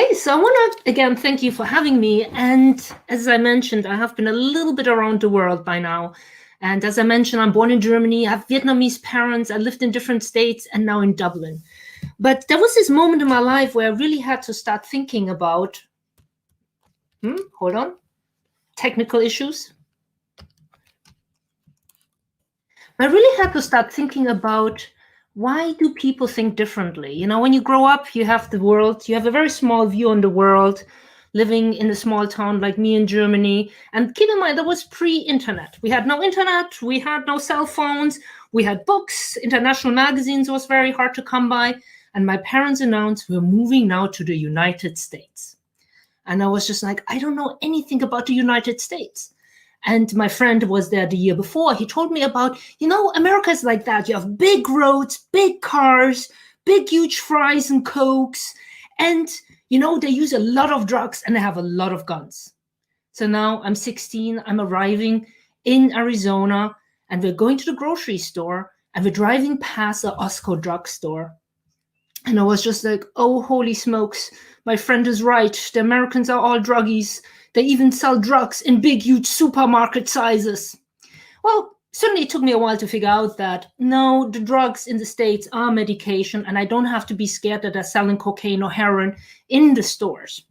Okay, so I want to again thank you for having me. And as I mentioned, I have been a little bit around the world by now. And as I mentioned, I'm born in Germany. I have Vietnamese parents. I lived in different states and now in Dublin. But there was this moment in my life where I really had to start thinking about, hold on, technical issues. I really had to start thinking about, why do people think differently? You know, when you grow up, you have the world, you have a very small view on the world, living in a small town like me in Germany. And keep in mind, that was pre-internet. We had no internet, we had no cell phones, we had books, international magazines was very hard to come by. And my parents announced, we're moving now to the United States. And I was just like, I don't know anything about the United States. And my friend was there the year before. He told me about, you know, America is like that. You have big roads, big cars, big, huge fries and Cokes. And, you know, they use a lot of drugs and they have a lot of guns. So now I'm 16. I'm arriving in Arizona and we're going to the grocery store and we're driving past a Osco drugstore. And I was just like, oh, holy smokes. My friend is right. The Americans are all druggies. They even sell drugs in big, huge supermarket sizes. Well, certainly it took me a while to figure out that, no, the drugs in the States are medication, and I don't have to be scared that they're selling cocaine or heroin in the stores.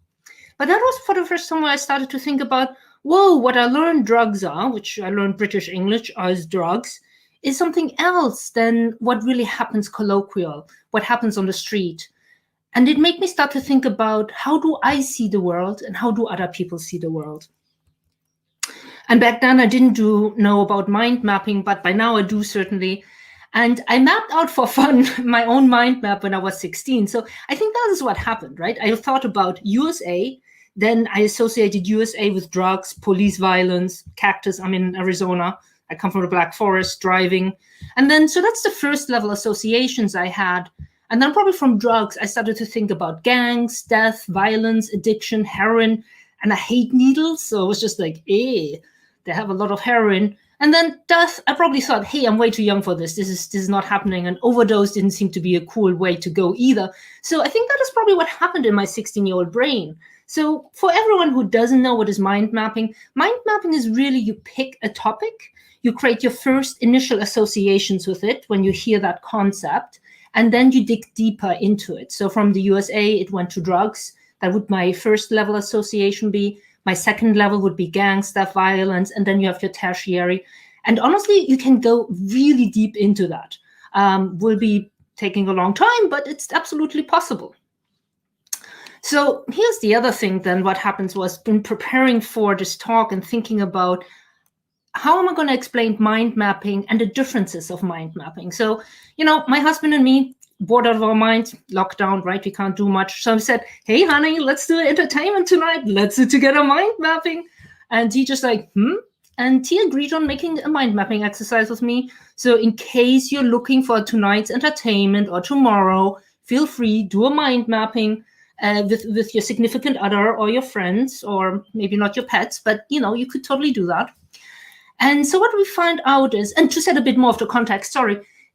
But that was for the first time where I started to think about, whoa, what I learned drugs are, which I learned British English as drugs, is something else than what really happens colloquial, what happens on the street. And it made me start to think about, how do I see the world and how do other people see the world? And back then I didn't know about mind mapping, but by now I do certainly. And I mapped out for fun my own mind map when I was 16. So I think that is what happened, right? I thought about USA, then I associated USA with drugs, police violence, cactus. I'm in Arizona. I come from the Black Forest, driving. And then, so that's the first level associations I had. And then probably from drugs, I started to think about gangs, death, violence, addiction, heroin, and I hate needles. So it was just like, they have a lot of heroin. And then death, I probably thought, hey, I'm way too young for this. This is not happening. And overdose didn't seem to be a cool way to go either. So I think that is probably what happened in my 16-year-old brain. So for everyone who doesn't know what is mind mapping is really, you pick a topic, you create your first initial associations with it when you hear that concept, and then you dig deeper into it. So from the USA, it went to drugs. That would my first level association be. My second level would be gang stuff, violence, and then you have your tertiary. And honestly, you can go really deep into that. Will be taking a long time, but it's absolutely possible. So here's the other thing then. What happens was, in preparing for this talk and thinking about, how am I going to explain mind mapping and the differences of mind mapping? So, you know, my husband and me, bored out of our minds, lockdown, right? We can't do much. So I said, hey, honey, let's do entertainment tonight. Let's do together mind mapping. And he just like, And he agreed on making a mind mapping exercise with me. So in case you're looking for tonight's entertainment or tomorrow, feel free, do a mind mapping with your significant other or your friends, or maybe not your pets, but, you know, you could totally do that. And so what we find out is, and to set a bit more of the context,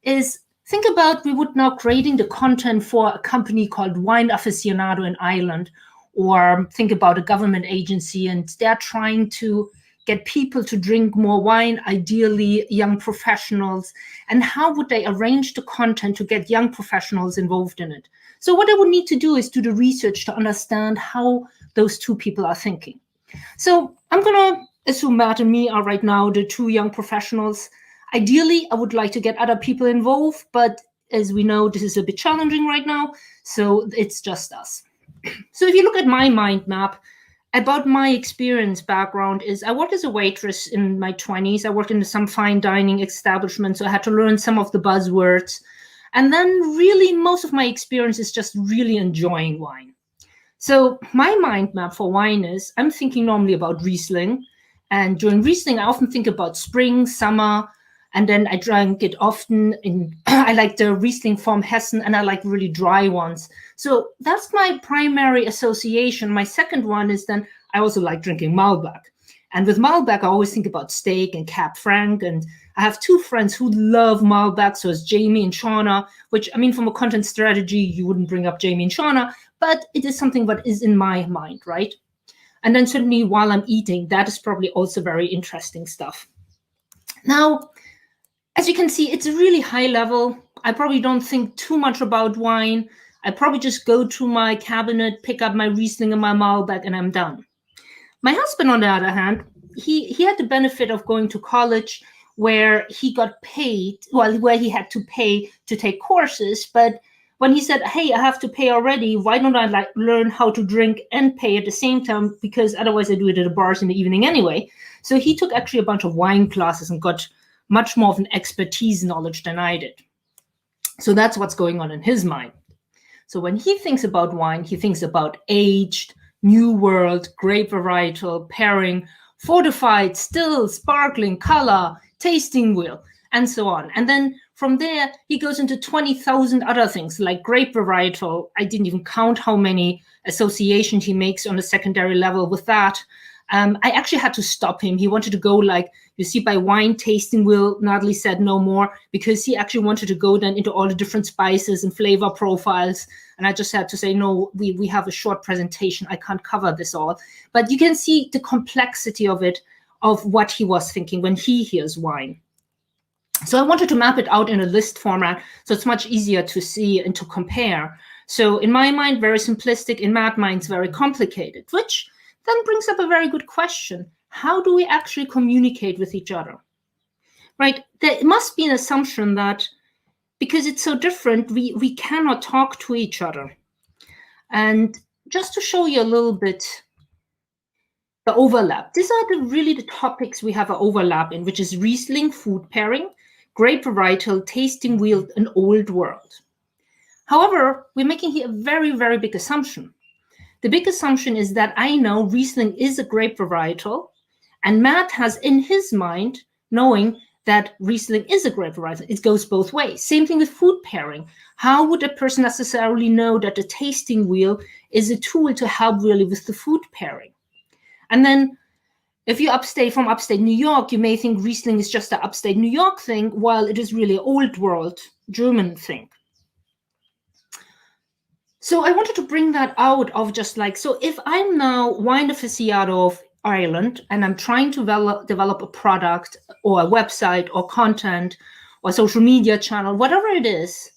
is think about, we would now creating the content for a company called Wine Aficionado in Ireland, or think about a government agency, and they're trying to get people to drink more wine, ideally young professionals. And how would they arrange the content to get young professionals involved in it? So what I would need to do is do the research to understand how those two people are thinking. So I'm going to assume Matt and me are right now the two young professionals. Ideally, I would like to get other people involved, but as we know, this is a bit challenging right now, so it's just us. So if you look at my mind map, about my experience background is, I worked as a waitress in my 20s. I worked in some fine dining establishment, so I had to learn some of the buzzwords. And then really most of my experience is just really enjoying wine. So my mind map for wine is, I'm thinking normally about Riesling. And during Riesling, I often think about spring, summer, and then I drank it often I like the Riesling from Hessen, and I like really dry ones. So that's my primary association. My second one is then, I also like drinking Malbec. And with Malbec, I always think about steak and Cab Franc. And I have two friends who love Malbec. So it's Jamie and Shauna, which, I mean, from a content strategy, you wouldn't bring up Jamie and Shauna, but it is something that is in my mind, right? And then certainly while I'm eating, that is probably also very interesting stuff. Now, as you can see, it's really high level. I probably don't think too much about wine. I probably just go to my cabinet, pick up my Riesling and my Malbec, and I'm done. My husband, on the other hand, he had the benefit of going to college where he got paid, well, where he had to pay to take courses. But when he said, hey, I have to pay already, why don't I learn how to drink and pay at the same time? Because otherwise I do it at the bars in the evening anyway. So he took actually a bunch of wine classes and got much more of an expertise knowledge than I did. So that's what's going on in his mind. So when he thinks about wine, he thinks about aged, new world, grape varietal, pairing, fortified, still, sparkling, color, tasting wheel, and so on. And then from there, he goes into 20,000 other things like grape varietal. I didn't even count how many associations he makes on a secondary level with that. I actually had to stop him. He wanted to go you see, by wine tasting wheel. Nathalie said no more because he actually wanted to go then into all the different spices and flavor profiles. And I just had to say, no, we have a short presentation. I can't cover this all. But you can see the complexity of it, of what he was thinking when he hears wine. So I wanted to map it out in a list format so it's much easier to see and to compare. So in my mind, very simplistic. In Matt's mind, it's very complicated, which then brings up a very good question. How do we actually communicate with each other? Right? There must be an assumption that because it's so different, we cannot talk to each other. And just to show you a little bit the overlap, these are really the topics we have an overlap in, which is Riesling, food pairing, grape varietal, tasting wheel, and old world. However, we're making here a very, very big assumption. The big assumption is that I know Riesling is a grape varietal, and Matt has in his mind knowing that Riesling is a grape varietal. It goes both ways. Same thing with food pairing. How would a person necessarily know that the tasting wheel is a tool to help really with the food pairing? And then if you're from upstate New York, you may think Riesling is just an upstate New York thing, while it is really an old world German thing. So I wanted to bring that out of just so if I'm now wine aficionado of Ireland and I'm trying to develop a product or a website or content or social media channel, whatever it is,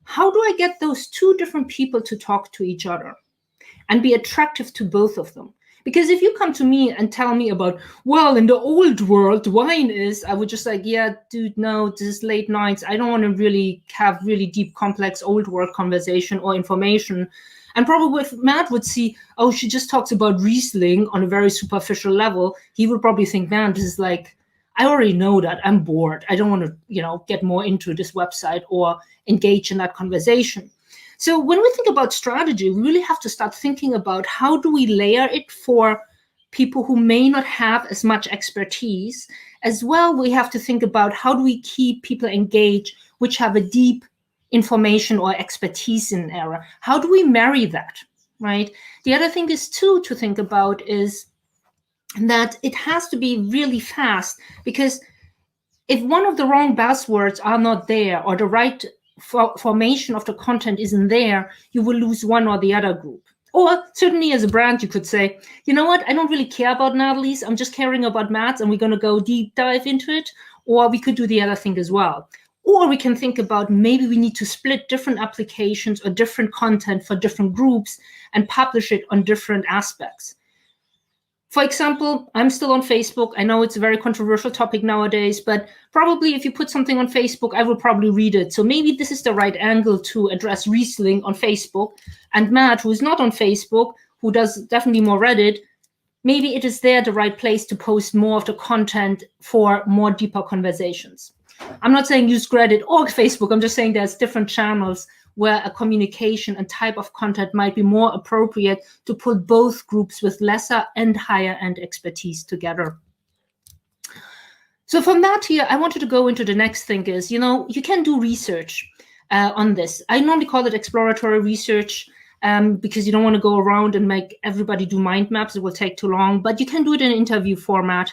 how do I get those two different people to talk to each other and be attractive to both of them? Because if you come to me and tell me about, well, in the old world, wine is, I would just yeah, dude, no, this is late nights. I don't want to really have really deep, complex old world conversation or information. And probably if Matt would see, oh, she just talks about Riesling on a very superficial level, he would probably think, man, this is I already know that. I'm bored. I don't want to, get more into this website or engage in that conversation. So when we think about strategy, we really have to start thinking about how do we layer it for people who may not have as much expertise. As well, we have to think about how do we keep people engaged, which have a deep information or expertise in an area. How do we marry that, right? The other thing is too to think about is that it has to be really fast, because if one of the wrong buzzwords are not there or the right formation of the content isn't there, you will lose one or the other group. Or certainly as a brand, you could say, you know what, I don't really care about Nathalie's, I'm just caring about Matt's, and we're going to go deep dive into it. Or we could do the other thing as well. Or we can think about maybe we need to split different applications or different content for different groups and publish it on different aspects. For example, I'm still on Facebook. I know it's a very controversial topic nowadays, but probably if you put something on Facebook, I will probably read it. So maybe this is the right angle to address Riesling on Facebook. And Matt, who is not on Facebook, who does definitely more Reddit, maybe it is there the right place to post more of the content for more deeper conversations. I'm not saying use Reddit or Facebook. I'm just saying there's different channels where a communication and type of content might be more appropriate to put both groups with lesser and higher end expertise together. So from that here, I wanted to go into the next thing is, you can do research on this. I normally call it exploratory research. because you don't want to go around and make everybody do mind maps. It will take too long, but you can do it in an interview format.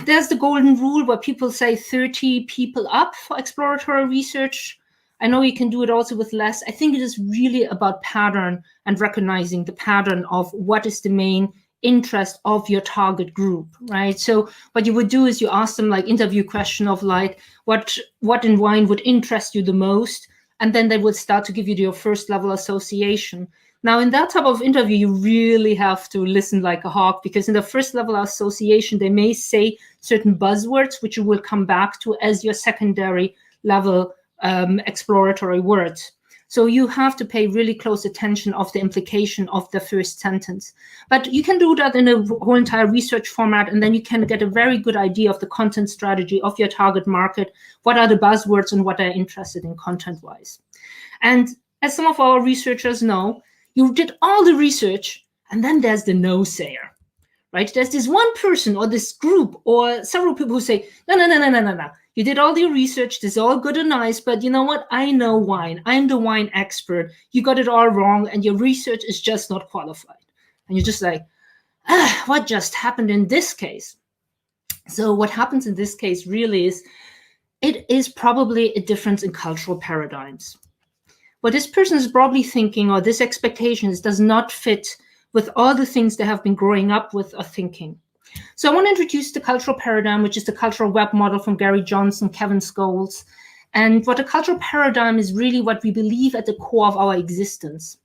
There's the golden rule where people say 30 people up for exploratory research. I know you can do it also with less. I think it is really about pattern and recognizing the pattern of what is the main interest of your target group, right? So what you would do is you ask them like interview question of like, what in wine would interest you the most? And then they would start to give you your first level association. Now, in that type of interview, you really have to listen like a hawk, because in the first level association, they may say certain buzzwords, which you will come back to as your secondary level exploratory words. So you have to pay really close attention of the implication of the first sentence. But you can do that in a whole entire research format, and then you can get a very good idea of the content strategy of your target market. What are the buzzwords and what they're interested in content-wise? And as some of our researchers know, you did all the research, and then there's the Nosayer, right? There's this one person or this group or several people who say, no. You did all your research, this is all good and nice, but you know what? I know wine. I'm the wine expert. You got it all wrong, and your research is just not qualified. And you're just like, what just happened in this case? So what happens in this case really is, it is probably a difference in cultural paradigms. What this person is probably thinking, or this expectations, does not fit with all the things they have been growing up with or thinking. So I want to introduce the cultural paradigm, which is the cultural web model from Gary Johnson, Kevin Scholes. And what a cultural paradigm is really what we believe at the core of our existence.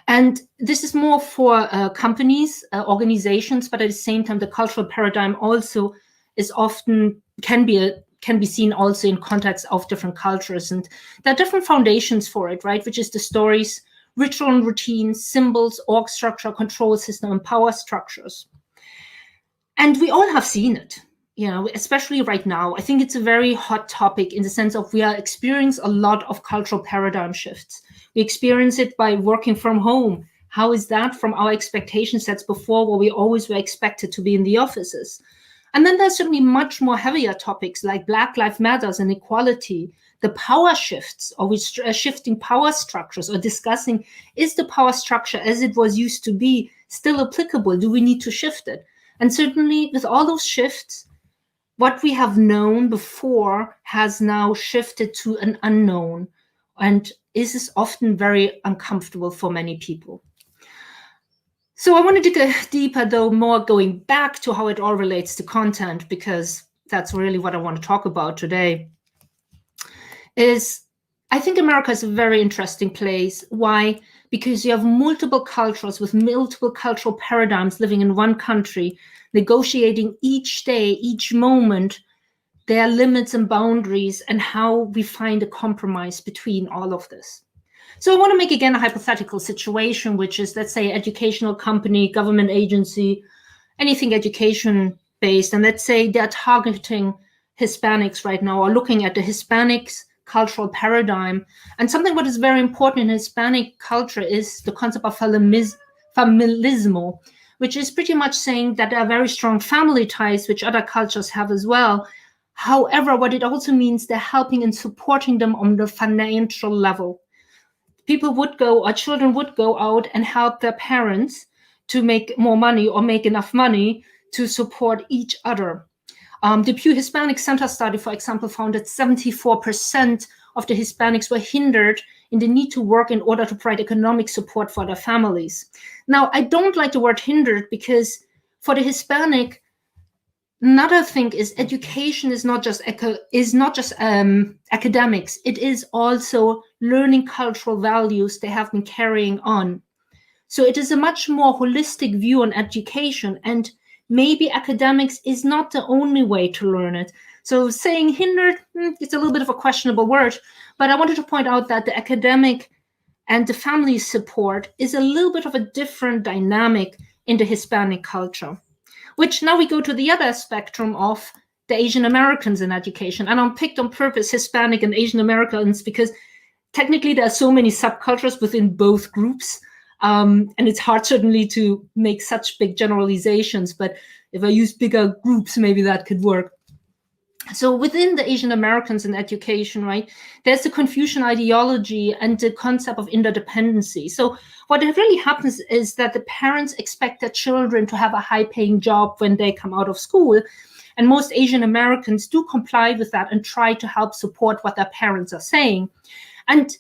And this is more for companies, organizations, but at the same time, the cultural paradigm also is often, can be seen also in context of different cultures. And there are different foundations for it, right? Which is the stories, ritual and routines, symbols, org structure, control system, and power structures. And we all have seen it, you know, especially right now. I think it's a very hot topic in the sense of we are experiencing a lot of cultural paradigm shifts. We experience it by working from home. How is that from our expectation sets before, where we always were expected to be in the offices? And then there's certainly much more heavier topics like Black Lives Matters and equality, the power shifts, or we shifting power structures, or discussing, is the power structure as it was used to be still applicable? Do we need to shift it? And certainly with all those shifts, what we have known before has now shifted to an unknown, and is often very uncomfortable for many people. So I wanted to go deeper, though, more going back to how it all relates to content, because that's really what I want to talk about today. I think America is a very interesting place. Why? Because you have multiple cultures with multiple cultural paradigms living in one country, negotiating each day, each moment, their limits and boundaries, and how we find a compromise between all of this. So I want to make, again, a hypothetical situation, which is, let's say, educational company, government agency, anything education-based, and let's say they're targeting Hispanics right now, or looking at the Hispanics cultural paradigm. And something what is very important in Hispanic culture is the concept of familismo, which is pretty much saying that there are very strong family ties, which other cultures have as well. However, what it also means, they're helping and supporting them on the financial level. People would go, or children would go out and help their parents to make more money, or make enough money to support each other. The Pew Hispanic Center study, for example, found that 74% of the Hispanics were hindered in the need to work in order to provide economic support for their families. Now, I don't like the word hindered, because for the Hispanic, another thing is education is not just academics. It is also learning cultural values they have been carrying on. So it is a much more holistic view on education, and maybe academics is not the only way to learn it. So saying hindered, it's a little bit of a questionable word, but I wanted to point out that the academic and the family support is a little bit of a different dynamic in the Hispanic culture, which now we go to the other spectrum of the Asian Americans in education. And I picked on purpose Hispanic and Asian Americans because technically there are so many subcultures within both groups. And it's hard certainly to make such big generalizations, but if I use bigger groups, maybe that could work. So within the Asian Americans in education, right, there's the Confucian ideology and the concept of interdependency. So what really happens is that the parents expect their children to have a high-paying job when they come out of school. And most Asian Americans do comply with that and try to help support what their parents are saying. And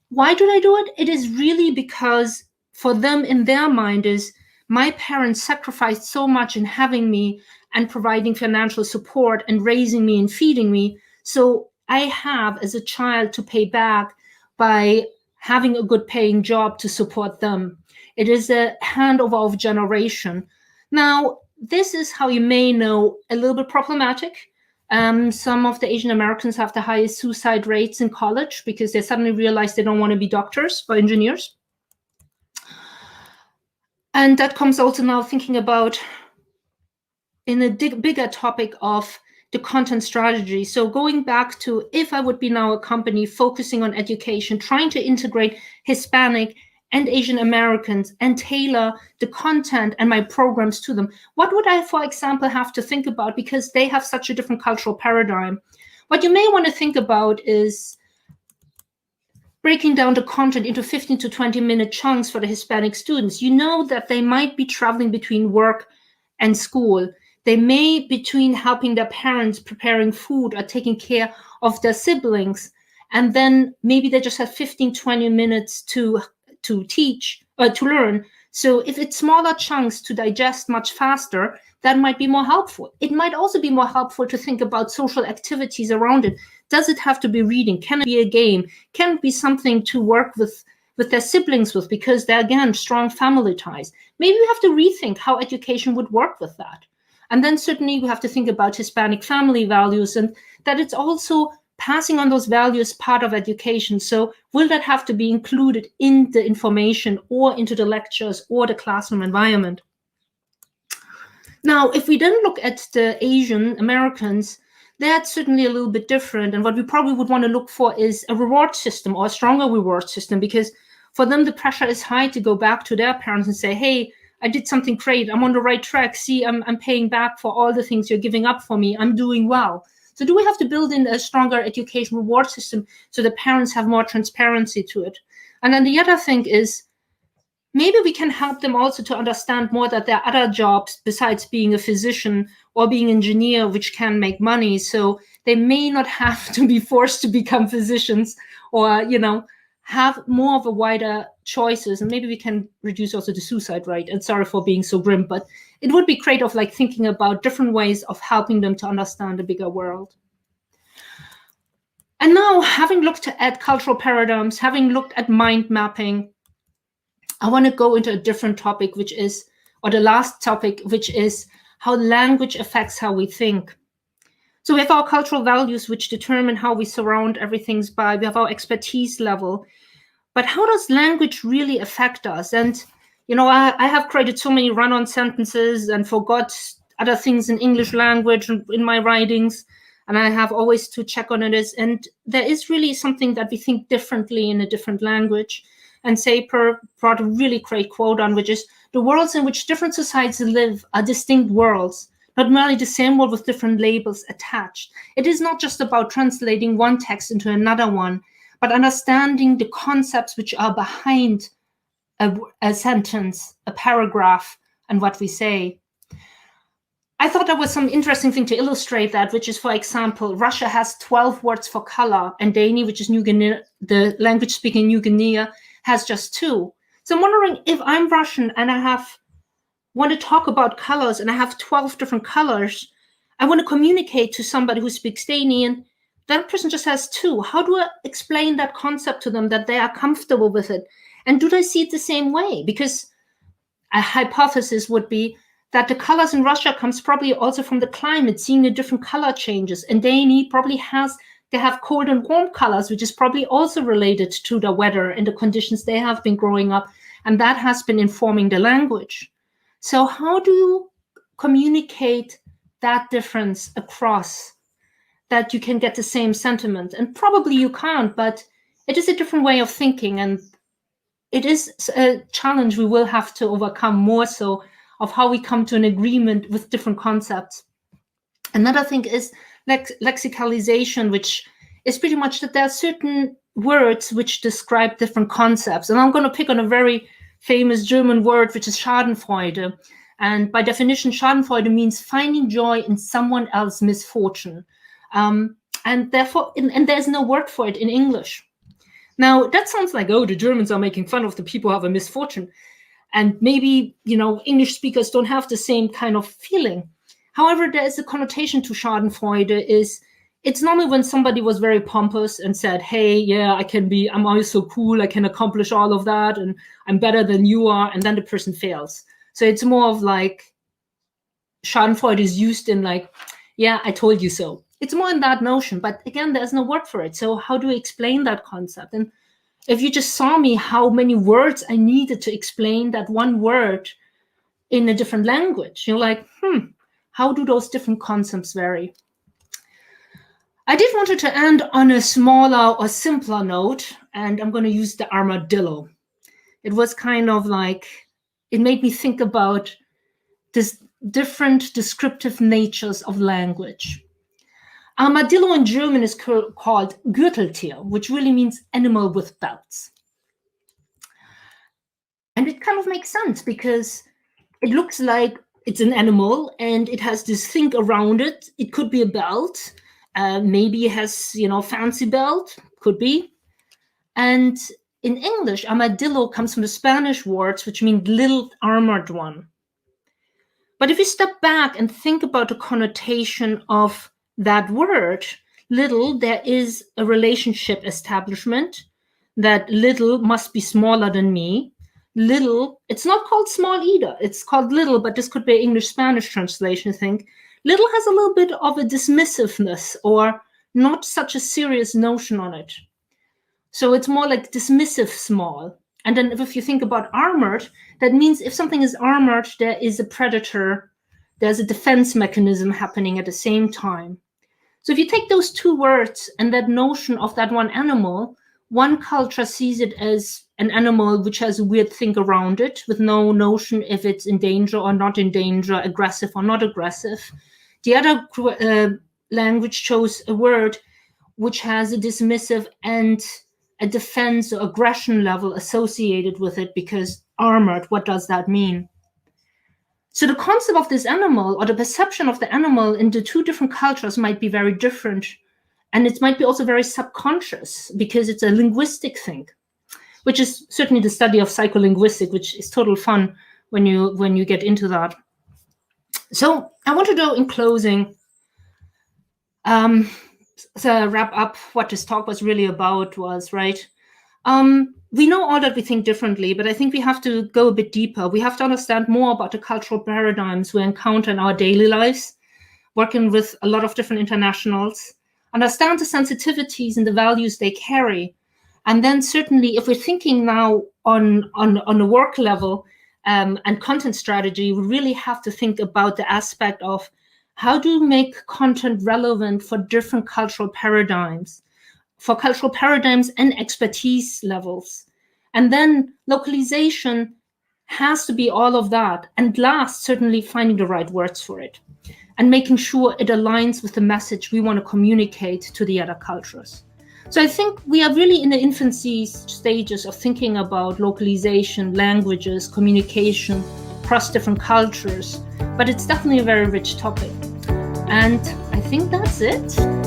why do they do it? It is really because for them, in their mind, is my parents sacrificed so much in having me and providing financial support and raising me and feeding me. So I have, as a child, to pay back by having a good paying job to support them. It is a handover of generation. Now, this is how you may know a little bit problematic. Some of the Asian Americans have the highest suicide rates in college because they suddenly realize they don't want to be doctors or engineers. And that comes also now thinking about in a bigger topic of the content strategy. So going back to if I would be now a company focusing on education, trying to integrate Hispanic and Asian Americans and tailor the content and my programs to them, what would I, for example, have to think about because they have such a different cultural paradigm? What you may want to think about is breaking down the content into 15 to 20-minute chunks for the Hispanic students. You know that they might be traveling between work and school. They may between helping their parents preparing food or taking care of their siblings. And then maybe they just have 15, 20 minutes to teach or to learn. So if it's smaller chunks to digest much faster, that might be more helpful. It might also be more helpful to think about social activities around it. Does it have to be reading? Can it be a game? Can it be something to work with their siblings with because they're, again, strong family ties? Maybe we have to rethink how education would work with that. And then certainly we have to think about Hispanic family values and that it's also passing on those values part of education. So will that have to be included in the information or into the lectures or the classroom environment? Now, if we then look at the Asian Americans, that's certainly a little bit different. And what we probably would want to look for is a reward system or a stronger reward system, because for them, the pressure is high to go back to their parents and say, hey, I did something great. I'm on the right track. See, I'm paying back for all the things you're giving up for me. I'm doing well. So do we have to build in a stronger education reward system so the parents have more transparency to it? And then the other thing is, maybe we can help them also to understand more that there are other jobs besides being a physician or being an engineer which can make money. So they may not have to be forced to become physicians or, have more of a wider choices. And maybe we can reduce also the suicide rate. And sorry for being so grim, but it would be great of thinking about different ways of helping them to understand the bigger world. And now, having looked at cultural paradigms, having looked at mind mapping, I want to go into a different topic, which is, or the last topic, which is how language affects how we think. So we have our cultural values, which determine how we surround everything by. We have our expertise level. But how does language really affect us? And, I have created so many run-on sentences and forgot other things in English language in my writings. And I have always to check on it. And there is really something that we think differently in a different language. And Saper brought a really great quote on, which is, the worlds in which different societies live are distinct worlds, not merely the same world with different labels attached. It is not just about translating one text into another one, but understanding the concepts which are behind a sentence, a paragraph, and what we say. I thought that was some interesting thing to illustrate that, which is, for example, Russia has 12 words for color, and Dani, which is New Guinea, the language speaking New Guinea, has just 2. So I'm wondering, if I'm Russian and I want to talk about colors and I have 12 different colors, I want to communicate to somebody who speaks Dani, and that person just has 2. How do I explain that concept to them that they are comfortable with it? And do they see it the same way? Because a hypothesis would be that the colors in Russia comes probably also from the climate, seeing the different color changes. And Dani probably they have cold and warm colors, which is probably also related to the weather and the conditions they have been growing up. And that has been informing the language. So how do you communicate that difference across, that you can get the same sentiment? And probably you can't, but it is a different way of thinking. And it is a challenge we will have to overcome more so, of how we come to an agreement with different concepts. Another thing is lexicalization, which is pretty much that there are certain words which describe different concepts. And I'm going to pick on a very famous German word, which is Schadenfreude. And by definition, Schadenfreude means finding joy in someone else's misfortune. And therefore, and there's no word for it in English. Now, that sounds like, oh, the Germans are making fun of the people who have a misfortune. And maybe, English speakers don't have the same kind of feeling. However, there is a connotation to Schadenfreude. It's normally when somebody was very pompous and said, hey, yeah, I'm always so cool, I can accomplish all of that, and I'm better than you are, and then the person fails. So it's more of like, Schadenfreude is used in like, yeah, I told you so. It's more in that notion, but again, there's no word for it. So how do we explain that concept? And if you just saw me, how many words I needed to explain that one word in a different language, you're like, how do those different concepts vary? I did want to end on a smaller or simpler note, and I'm going to use the armadillo. It was kind of like, it made me think about this different descriptive natures of language. Armadillo in German is called Gürteltier, which really means animal with belts. And it kind of makes sense because it looks like it's an animal and it has this thing around it. It could be a belt. Maybe it has, fancy belt, could be. And in English, armadillo comes from the Spanish words, which mean little armored one. But if you step back and think about the connotation of that word, little, there is a relationship establishment that little must be smaller than me. Little, it's not called small either. It's called little, but this could be an English-Spanish translation, I think. Little has a little bit of a dismissiveness or not such a serious notion on it. So it's more like dismissive small. And then if you think about armored, that means if something is armored, there is a predator, there's a defense mechanism happening at the same time. So if you take those two words and that notion of that one animal, one culture sees it as an animal which has a weird thing around it with no notion if it's in danger or not in danger, aggressive or not aggressive. The other language chose a word which has a dismissive and a defense or aggression level associated with it because armored, what does that mean? So the concept of this animal or the perception of the animal in the two different cultures might be very different. And it might be also very subconscious because it's a linguistic thing, which is certainly the study of psycholinguistics, which is total fun when you get into that. So I want to do in closing, so wrap up what this talk was really about was, right? We know all that we think differently, but I think we have to go a bit deeper. We have to understand more about the cultural paradigms we encounter in our daily lives, working with a lot of different internationals, understand the sensitivities and the values they carry. And then certainly if we're thinking now on a work level and content strategy, we really have to think about the aspect of how do we make content relevant for different cultural paradigms, and expertise levels. And then localization has to be all of that. And last, certainly finding the right words for it and making sure it aligns with the message we want to communicate to the other cultures. So I think we are really in the infancy stages of thinking about localization, languages, communication across different cultures, but it's definitely a very rich topic. And I think that's it.